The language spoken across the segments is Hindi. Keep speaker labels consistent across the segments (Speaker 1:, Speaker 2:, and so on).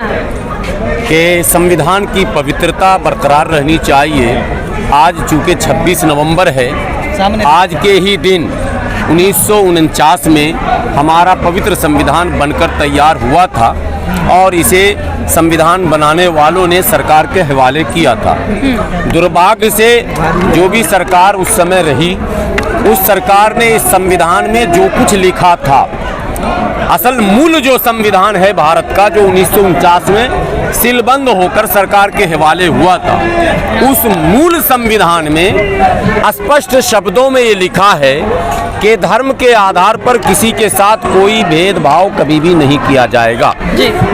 Speaker 1: कि संविधान की पवित्रता बरकरार रहनी चाहिए। आज चूँकि 26 नवंबर है, आज के ही दिन 1949 में हमारा पवित्र संविधान बनकर तैयार हुआ था और इसे संविधान बनाने वालों ने सरकार के हवाले किया था। दुर्भाग्य से जो भी सरकार उस समय रही, उस सरकार ने इस संविधान में जो कुछ लिखा था, असल मूल जो संविधान है भारत का, जो 1949 में सीलबंद होकर सरकार के हवाले हुआ था, उस मूल संविधान में स्पष्ट शब्दों में ये लिखा है कि धर्म के आधार पर किसी के साथ कोई भेदभाव कभी भी नहीं किया जाएगा।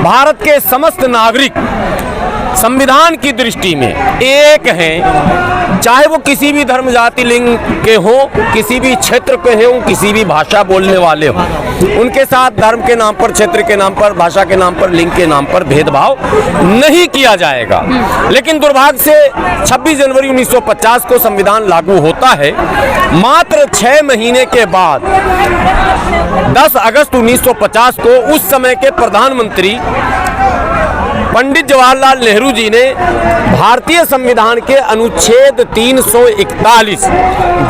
Speaker 1: भारत के समस्त नागरिक संविधान की दृष्टि में एक हैं, चाहे वो किसी भी धर्म जाति लिंग के हों, किसी भी क्षेत्र के हों, किसी भी भाषा बोलने वाले हों, उनके साथ धर्म के नाम पर, क्षेत्र के नाम पर, भाषा के नाम पर, लिंग के नाम पर भेदभाव नहीं किया जाएगा। लेकिन दुर्भाग्य से 26 जनवरी 1950 को संविधान लागू होता है। मात्र 6 महीने के बाद 10 अगस्त 1950 को उस समय के प्रधानमंत्री पंडित जवाहरलाल नेहरू जी ने भारतीय संविधान के अनुच्छेद 341,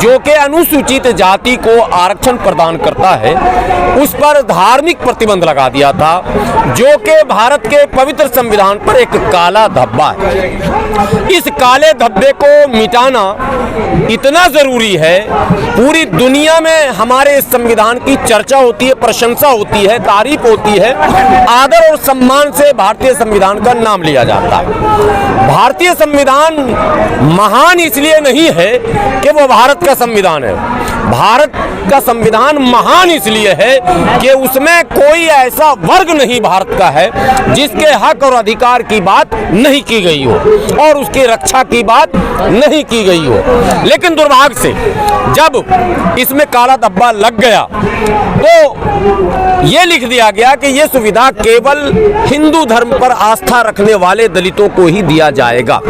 Speaker 1: जो कि अनुसूचित जाति को आरक्षण प्रदान करता है, उस पर धार्मिक प्रतिबंध लगा दिया था, जो कि भारत के पवित्र संविधान पर एक काला धब्बा है। इस काले धब्बे को मिटाना इतना जरूरी है, पूरी दुनिया में हमारे इस संविधान की चर्चा होती है, प्रशंसा होती है, तारीफ होती है, आदर और सम्मान से भारतीय संविधान का नाम लिया जाता है। भारतीय संविधान महान इसलिए नहीं है कि वो भारत का संविधान है। भारत का संविधान महान इसलिए है कि उसमें कोई ऐसा वर्ग नहीं भारत का है जिसके हक और अधिकार की बात नहीं की गई हो और उसकी रक्षा की बात नहीं की गई हो। लेकिन दुर्भाग्य से जब इसमें काला धब्बा लग गया तो ये लिख दिया गया कि ये सुविधा केवल हिंदू धर्म पर आस्था रखने वाले दलितों को ही दिया जाएगा,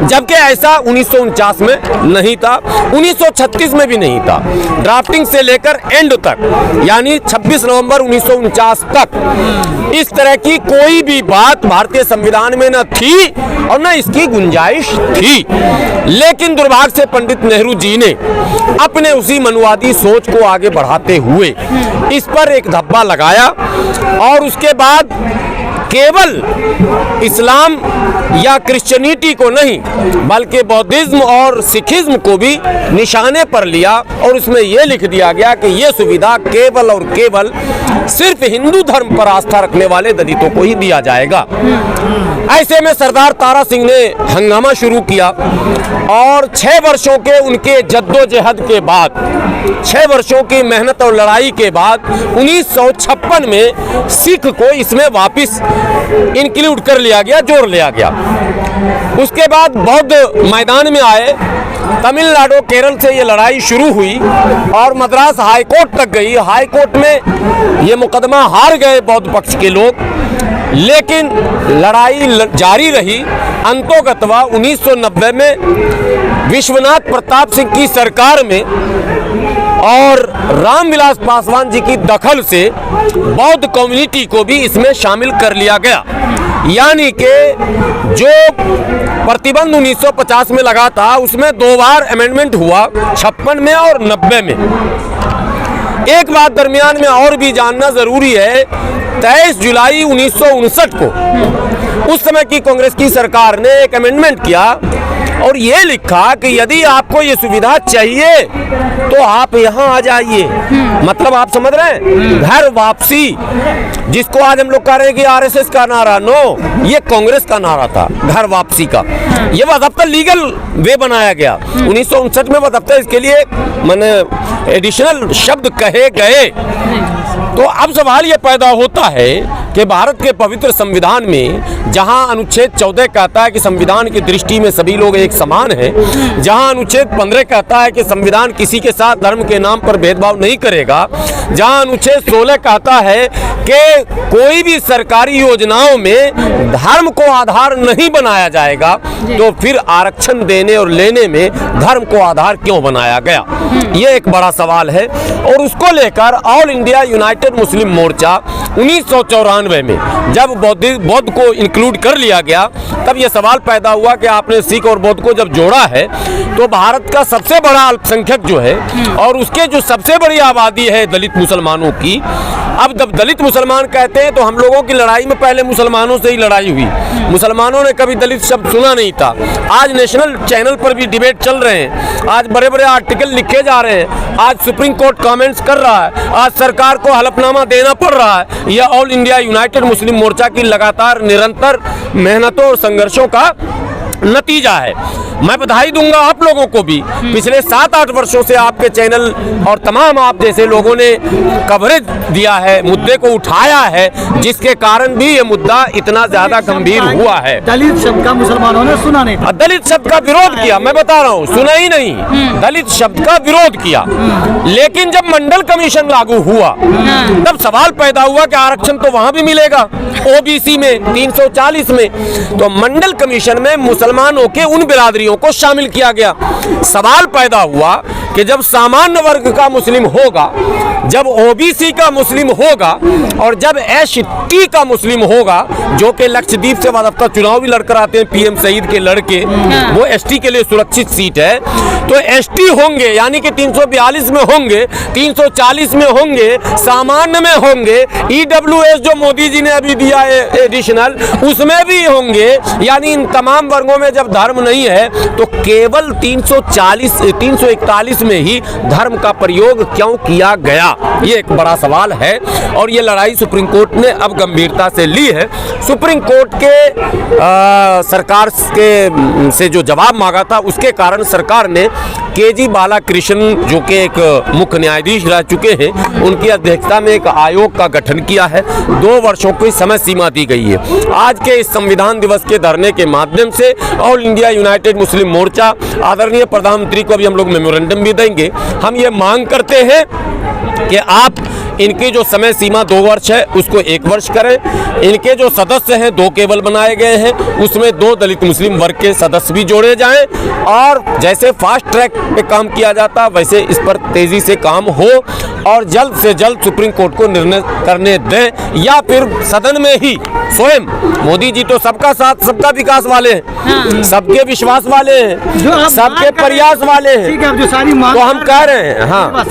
Speaker 1: जबकि ऐसा 1949 में नहीं था, 1936 में भी नहीं था। ड्राफ्टिंग से लेकर एंड तक, यानी 26 नवंबर 1949 तक इस तरह की कोई भी बात भारतीय संविधान में न थी और न इसकी गुंजाइश थी। लेकिन दुर्भाग्य से पंडित नेहरू जी ने अपने उसी मनुवादी सोच को आगे बढ़ाते हुए इस पर एक धब्बा लगाया और उसके बाद केवल इस्लाम या क्रिश्चियनिटी को नहीं बल्कि बौद्धिज्म और सिखिज्म को भी निशाने पर लिया और उसमें यह लिख दिया गया कि यह सुविधा केवल और केवल सिर्फ हिंदू धर्म पर आस्था रखने वाले दलितों को ही दिया जाएगा। ऐसे में सरदार तारा सिंह ने हंगामा शुरू किया और 6 वर्षों के उनके जद्दोजहद के बाद, 6 वर्षों की मेहनत और लड़ाई के बाद 1956 में सिख को इसमें वापस इंक्लूड कर लिया गया, जोड़ लिया गया। उसके बाद बौद्ध मैदान में आए। तमिलनाडु केरल से ये लड़ाई शुरू हुई और मद्रास हाई कोर्ट तक गई। हाई कोर्ट में ये मुकदमा हार गए बौद्ध पक्ष के लोग, लेकिन लड़ाई जारी रही। अंतोगत्वा 1990 में विश्वनाथ प्रताप सिंह की सरकार में और रामविलास पासवान जी की दखल से बौद्ध कम्युनिटी को भी इसमें शामिल कर लिया गया। यानी कि जो प्रतिबंध 1950 में लगा था उसमें 2 बार अमेंडमेंट हुआ, 56 में और 90 में। एक बात दरमियान में और भी जानना जरूरी है, 23 जुलाई 1959 को उस समय की कांग्रेस की सरकार ने एक अमेंडमेंट किया और ये लिखा कि यदि आपको ये सुविधा चाहिए तो आप यहाँ आ जाइए। मतलब आप समझ रहे हैं, घर वापसी, जिसको आज हम लोग कह रहे हैं कि आरएसएस का नारा, नो, ये कांग्रेस का नारा था घर वापसी का। ये वज़ाब्ता लीगल वे बनाया गया 1959 में। वज़ाब्ता इसके लिए मैंने एडिशनल शब्द कहे गए। तो अब सवाल ये पैदा होता है कि भारत के पवित्र संविधान में जहां अनुच्छेद 14 कहता है कि संविधान की दृष्टि में सभी लोग एक समान हैं, जहां अनुच्छेद 15 कहता है कि संविधान किसी के साथ धर्म के नाम पर भेदभाव नहीं करेगा, जहां अनुच्छेद 16 कहता है कि कोई भी सरकारी योजनाओं में धर्म को आधार नहीं बनाया जाएगा, तो फिर आरक्षण देने और लेने में धर्म को आधार क्यों बनाया गया? ये एक बड़ा सवाल है और उसको लेकर ऑल इंडिया यूनाइटेड यूनाइटेड मुस्लिम मोर्चा 1994 में जब बौद्ध को इंक्लूड कर लिया गया, तब यह सवाल पैदा हुआ कि आपने सिख और बौद्ध को जब जोड़ा है तो भारत का सबसे बड़ा अल्पसंख्यक जो है और उसके जो सबसे बड़ी आबादी है दलित मुसलमानों की, अब जब दलित मुसलमान कहते हैं तो हम लोगों की लड़ाई में पहले मुसलमानों से ही लड़ाई हुई। मुसलमानों ने कभी दलित शब्द सुना नहीं था। आज नेशनल चैनल पर भी डिबेट चल रहे हैं, आज बड़े बड़े आर्टिकल लिखे जा रहे हैं, आज सुप्रीम कोर्ट कमेंट्स कर रहा है, आज सरकार को हलफनामा देना पड़ रहा है। यह ऑल इंडिया यूनाइटेड मुस्लिम मोर्चा की लगातार निरंतर मेहनतों और संघर्षों का नतीजा है। मैं बधाई दूंगा आप लोगों को भी, पिछले 7-8 वर्षों से आपके चैनल और तमाम आप जैसे लोगों ने कवरेज दिया है, मुद्दे को उठाया है, जिसके कारण भी ये मुद्दा इतना ज्यादा गंभीर हुआ है।
Speaker 2: दलित शब्द का मुसलमानों ने सुना नहीं,
Speaker 1: दलित शब्द का विरोध किया, मैं बता रहा हूँ, सुना ही नहीं, दलित शब्द का विरोध किया। लेकिन जब मंडल कमीशन लागू हुआ तब सवाल पैदा हुआ कि आरक्षण तो वहां भी मिलेगा, ओबीसी में 340 में, तो मंडल कमीशन में मुसलमानों के उन बिरादरियों को शामिल किया गया। सवाल पैदा हुआ कि जब सामान्य वर्ग का मुस्लिम होगा, जब ओबीसी का मुस्लिम होगा और जब एसटी का मुस्लिम होगा, जो कि लक्षद्वीप से वादफ्ता चुनाव भी लड़कर आते हैं पीएम सईद के लड़के, वो एसटी के लिए सुरक्षित सीट है, तो एसटी होंगे यानी कि 342 में होंगे, 340 में होंगे, सामान्य में होंगे, ईडब्ल्यूएस जो मोदी जी ने अभी दिया है एडिशनल, उसमें भी होंगे। यानी इन तमाम वर्गों में जब धर्म नहीं है तो केवल 341 में ही धर्म का प्रयोग क्यों किया गया, ये एक बड़ा सवाल है। और ये लड़ाई सुप्रीम कोर्ट ने अब गंभीरता से ली है। सुप्रीम कोर्ट के सरकार के से जो जवाब मांगा था, उसके कारण सरकार ने केजी बालाकृष्णन जो कि एक मुख्य न्यायाधीश रह चुके हैं, उनकी अध्यक्षता में एक आयोग का गठन किया है। 2 वर्षों की समय सीमा दी गई है। आज के इस संविधान दिवस के धरने के माध्यम से ऑल इंडिया यूनाइटेड मुस्लिम मोर्चा आदरणीय प्रधानमंत्री को भी हम लोग मेमोरेंडम भी देंगे। हम ये मांग करते हैं कि आप इनकी जो समय सीमा 2 वर्ष है उसको 1 वर्ष करें। इनके जो सदस्य हैं 2 केवल बनाए गए हैं, उसमें 2 दलित मुस्लिम वर्ग के सदस्य भी जोड़े जाएं और जैसे फास्ट ट्रैक पे काम किया जाता वैसे इस पर तेजी से काम हो और जल्द से जल्द सुप्रीम कोर्ट को निर्णय करने दें, या फिर सदन में ही स्वयं मोदी जी तो सबका साथ सबका विकास वाले हैं, सबके विश्वास वाले हैं, सबके प्रयास वाले हैं, तो हम कह रहे हैं हाँ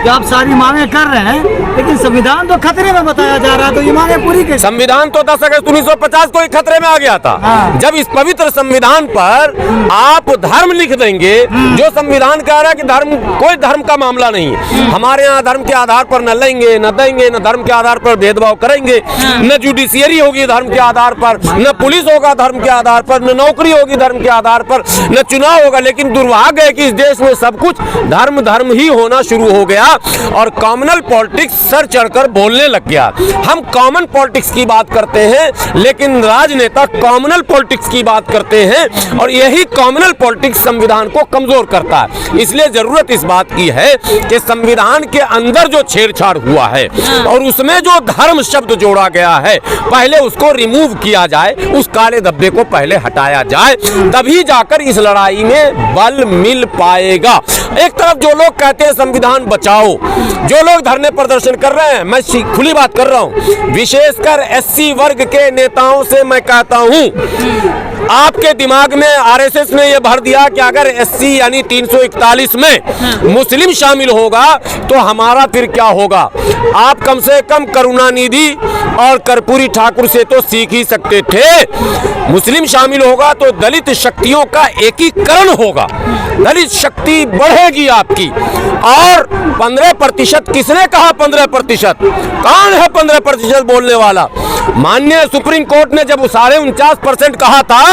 Speaker 2: जो आप सारी मांगे कर रहे हैं, लेकिन संविधान तो खतरे में बताया जा रहा है, तो ये मांगे पूरी कैसे?
Speaker 1: संविधान तो 10 अगस्त 1950 को ही खतरे में आ गया था। जब इस पवित्र संविधान पर आप धर्म लिख देंगे, जो संविधान कह रहा है कि धर्म कोई धर्म का मामला नहीं है, हमारे यहाँ धर्म के आधार पर न लेंगे न देंगे, न धर्म के आधार पर भेदभाव करेंगे, न जुडिशियरी होगी धर्म के आधार पर, न पुलिस होगा धर्म के आधार पर, न नौकरी होगी धर्म के आधार पर, न चुनाव होगा। लेकिन दुर्भाग्य है कि इस देश में सब कुछ धर्म धर्म ही होना शुरू हो गया और कॉमनल पॉलिटिक्स सर चढ़कर बोलने लग गया। हम कॉमन पॉलिटिक्स की बात करते हैं, लेकिन राजनेता कॉमनल पॉलिटिक्स की बात करते हैं और यही कॉमनल पॉलिटिक्स संविधान को कमजोर करता है। इसलिए जरूरत इस बात की है कि संविधान के अंदर जो छेड़छाड़ हुआ है और उसमें जो धर्म शब्द जोड़ा गया है, पहले उसको रिमूव किया जाए, उस काले धब्बे को पहले हटाया जाए, तभी जाकर इस लड़ाई में बल मिल पाएगा। एक तरफ जो लोग कहते हैं संविधान बचाओ, जो लोग धरने प्रदर्शन कर रहे हैं, मैं खुली बात कर रहा हूं, विशेषकर एससी वर्ग के नेताओं से मैं कहता हूं, आपके दिमाग में आरएसएस ने यह भर दिया कि अगर एससी यानी 341 में मुस्लिम शामिल होगा तो हमारा फिर क्या होगा। आप कम से कम करुणानिधि और कर्पूरी ठाकुर से तो सीख ही सकते थे। मुस्लिम शामिल होगा तो दलित शक्तियों का एकीकरण होगा, दलित शक्ति बढ़ेगी आपकी। और 15% किसने कहा 15%? कौन है 15% बोलने वाला? माननीय सुप्रीम कोर्ट ने जब 49.5% कहा था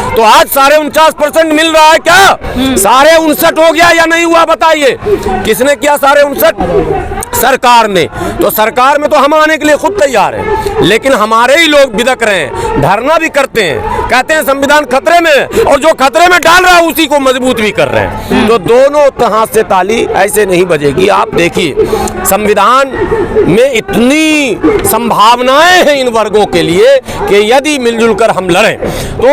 Speaker 1: तो आज 49.5% मिल रहा है क्या? 59.5 हो गया या नहीं हुआ बताइए? किसने किया 59? सरकार ने। तो सरकार में तो हम आने के लिए खुद तैयार हैं, लेकिन हमारे ही लोग बिदक रहे हैं, धरना भी करते हैं, कहते हैं संविधान खतरे में है, और जो खतरे में डाल रहा है उसी को मजबूत भी कर रहे हैं। तो दोनों हाथ से ताली ऐसे नहीं बजेगी। आप देखिए संविधान में इतनी संभावनाएं हैं इन वर्गों के लिए कि यदि मिलजुल कर हम लड़ें तो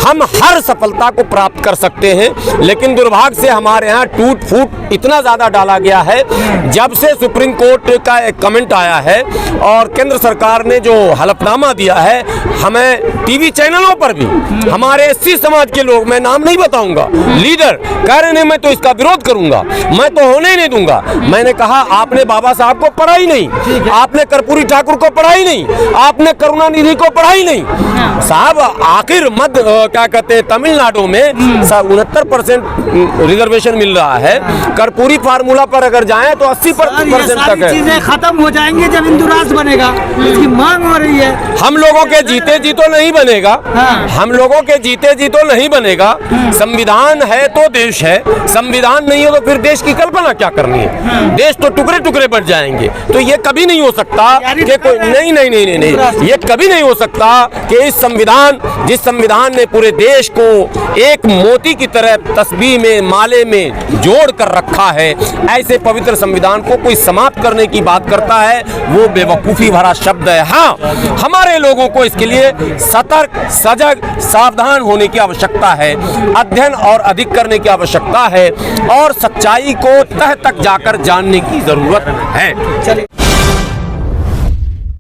Speaker 1: हम हर सफलता को प्राप्त कर सकते हैं। लेकिन दुर्भाग्य से हमारे यहाँ टूट फूट इतना ज्यादा डाला गया है। जब से सुप्रीम कोर्ट का एक कमेंट आया है और केंद्र सरकार ने जो हलफनामा दिया है, हमें टीवी चैनलों पर भी हमारे एससी समाज के लोग, मैं नाम नहीं बताऊंगा, लीडर कह रहे हैं मैं तो इसका विरोध करूंगा, मैं तो होने ही नहीं दूंगा। मैंने कहा आपने बाबा साहब को पढ़ा ही नहीं, आपने कर्पूरी ठाकुर को पढ़ा ही नहीं, आपने करुणानिधि को पढ़ा ही नहीं। साहब आखिर मध्य क्या कहते हैं तमिलनाडु में 69% रिजर्वेशन मिल रहा है, कर्पूरी फार्मूला पर अगर जाएं तो 80% तक है।
Speaker 2: चीजें खत्म हो जाएंगी जब हिंदू राष्ट्र बनेगा, इसकी मांग हो रही है।
Speaker 1: हम लोगों के जीते जी तो नहीं बनेगा, हम लोगों के जीते जी तो नहीं बनेगा। संविधान है तो देश है, संविधान नहीं है तो फिर देश की कल्पना क्या करनी है? देश तो टुकड़े टुकड़े बढ़ जाएंगे। तो ये कभी नहीं हो सकता कि कोई नहीं, ये कभी नहीं हो सकता कि इस संविधान, जिस संविधान ने पूरे देश को एक मोती की तरह तस्बीह में, माले में जोड़ कर रखा है, ऐसे पवित्र संविधान को कोई समाप्त करने की बात करता है, वो बेवकूफ़ी भरा शब्द है। हाँ, हमारे लोगों को इसके लिए सतर्क, सजग, सावधान होने की आवश्यकता है, अध्ययन और अधिक करने की आवश्यकता है और सच्चाई को तह तक जाकर जानने की जरूरत है। चलिए।